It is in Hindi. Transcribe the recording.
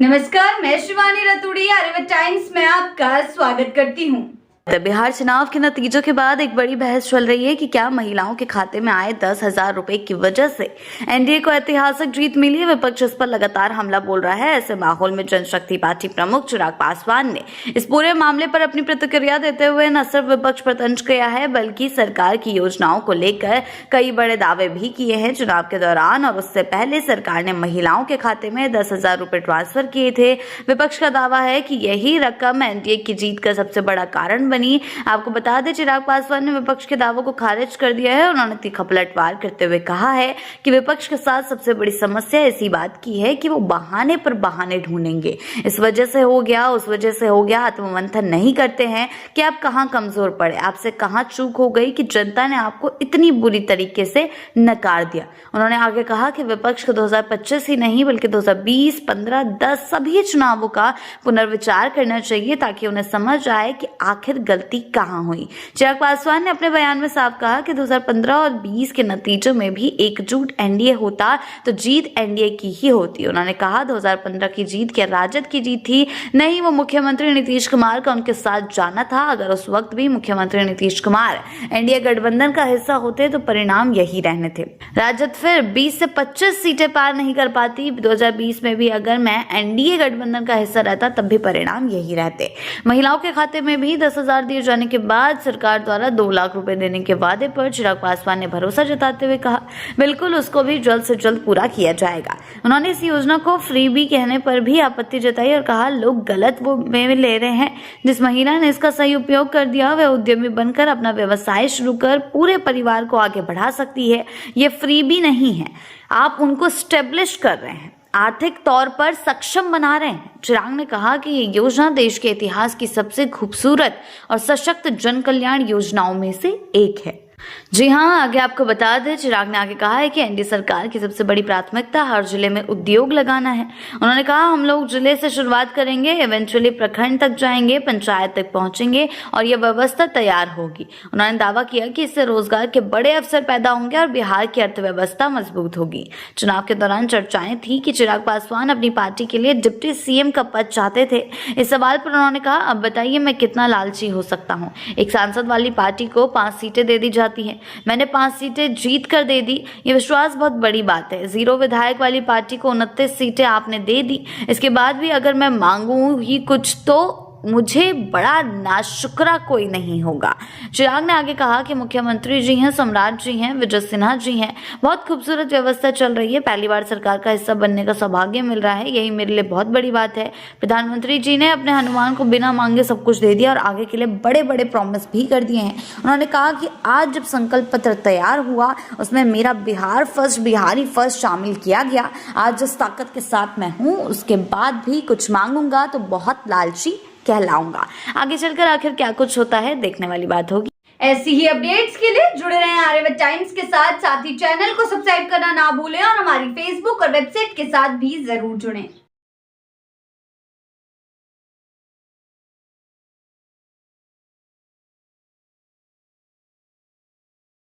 नमस्कार, मैं शिवानी रतूड़ी आर्यव्रत टाइम्स में आपका स्वागत करती हूँ। बिहार चुनाव के नतीजों के बाद एक बड़ी बहस चल रही है कि क्या महिलाओं के खाते में आए 10,000 रुपए की वजह से एनडीए को ऐतिहासिक जीत मिली है। विपक्ष इस पर लगातार हमला बोल रहा है। ऐसे माहौल में जनशक्ति पार्टी प्रमुख चिराग पासवान ने इस पूरे मामले पर अपनी प्रतिक्रिया देते हुए न सिर्फ विपक्ष पर तंज किया है बल्कि सरकार की योजनाओं को लेकर कई बड़े दावे भी किए हैं। चुनाव के दौरान और उससे पहले सरकार ने महिलाओं के खाते में 10,000 रुपए ट्रांसफर किए थे। विपक्ष का दावा है कि यही रकम एनडीए की जीत का सबसे बड़ा कारण बनी। आपको बता दें, चिराग पासवान ने विपक्ष के दावों को खारिज कर दिया है। उन्होंने तीखा पलटवार करते हुए कहा है कि विपक्ष के साथ सबसे बड़ी समस्या इसी बात की है कि वो बहाने पर बहाने ढूंढेंगे। इस वजह से हो गया, उस वजह से हो गया, आत्ममंथन नहीं करते हैं कि आप कहां कमजोर पड़े, आपसे कहां चूक हो गई कि जनता ने आपको इतनी बुरी तरीके से नकार दिया। उन्होंने आगे कहा कि विपक्ष को 2025 ही नहीं बल्कि 2020, 15, 10 सभी चुनावों का पुनर्विचार करना चाहिए ताकि उन्हें समझ आए कि आखिर गलती कहां हुई। चिराग पासवान ने अपने बयान में साफ कहा कि 2015 और 20 के नतीजों में भी एकजुट एनडीए होता तो जीत एनडीए की ही होती। उन्होंने कहा 2015 की जीत क्या राजद की जीत थी? नहीं, वो मुख्यमंत्री नीतीश कुमार का उनके साथ जाना था। अगर उस वक्त भी मुख्यमंत्री नीतीश कुमार एनडीए गठबंधन का हिस्सा होते तो परिणाम यही रहने थे। राजद फिर 20 से 25 सीटें पार नहीं कर पाती। 2020 में भी अगर मैं एनडीए गठबंधन का हिस्सा रहता तब भी परिणाम यही रहते। महिलाओं के खाते में भी 10,000 दिए जाने के बाद सरकार द्वारा 2 लाख रुपए देने के वादे पर चिराग पासवान ने भरोसा जताते हुए कहा, बिल्कुल उसको भी जल्द से जल्द पूरा किया जाएगा। उन्होंने इस योजना को फ्रीबी कहने पर भी आपत्ति जताई और कहा, लोग गलत वो में ले रहे हैं। जिस महिला ने इसका सही उपयोग कर दिया वह उद्यमी बनकर अपना व्यवसाय शुरू कर पूरे परिवार को आगे बढ़ा सकती है। ये फ्रीबी नहीं है, आप उनको स्टेब्लिश कर रहे हैं, आर्थिक तौर पर सक्षम बना रहे हैं। चिराग ने कहा कि ये योजना देश के इतिहास की सबसे खूबसूरत और सशक्त जन कल्याण योजनाओं में से एक है। जी हाँ, आगे आपको बता दें, चिराग ने आगे कहा है कि एनडीए सरकार की सबसे बड़ी प्राथमिकता हर जिले में उद्योग लगाना है। उन्होंने कहा, हम लोग जिले से शुरुआत करेंगे, इवेंचुअली प्रखंड तक जाएंगे, पंचायत तक पहुंचेंगे और यह व्यवस्था तैयार होगी। उन्होंने दावा किया कि इससे रोजगार के बड़े अवसर पैदा होंगे और बिहार की अर्थव्यवस्था मजबूत होगी। चुनाव के दौरान चर्चाएं थी कि चिराग पासवान अपनी पार्टी के लिए डिप्टी सीएम का पद चाहते थे। इस सवाल पर उन्होंने कहा, अब बताइए मैं कितना लालची हो सकता हूँ। एक सांसद वाली पार्टी को 5 सीटें दे दी जाती है, मैंने 5 सीटें जीत कर दे दी। ये विश्वास बहुत बड़ी बात है। 0 विधायक वाली पार्टी को 29 सीटें आपने दे दी। इसके बाद भी अगर मैं मांगू ही कुछ तो मुझे बड़ा नाशुक्रा कोई नहीं होगा। चिराग ने आगे कहा कि मुख्यमंत्री जी हैं, सम्राट जी हैं, विजय सिन्हा जी हैं, बहुत खूबसूरत व्यवस्था चल रही है। पहली बार सरकार का हिस्सा बनने का सौभाग्य मिल रहा है, यही मेरे लिए बहुत बड़ी बात है। प्रधानमंत्री जी ने अपने हनुमान को बिना मांगे सब कुछ दे दिया और आगे के लिए बड़े बड़े प्रॉमिस भी कर दिए हैं। उन्होंने कहा कि आज जब संकल्प पत्र तैयार हुआ उसमें मेरा बिहार फर्स्ट, बिहारी फर्स्ट शामिल किया गया। आज जिस ताकत के साथ मैं हूँ उसके बाद भी कुछ मांगूंगा तो बहुत लालची कहलाऊंगा। आगे चलकर आखिर क्या कुछ होता है देखने वाली बात होगी। ऐसी ही अपडेट्स के लिए जुड़े रहें आर्यव्रत टाइम्स के साथ ही चैनल को सब्सक्राइब करना ना भूलें और हमारी फेसबुक और वेबसाइट के साथ भी जरूर जुड़ें।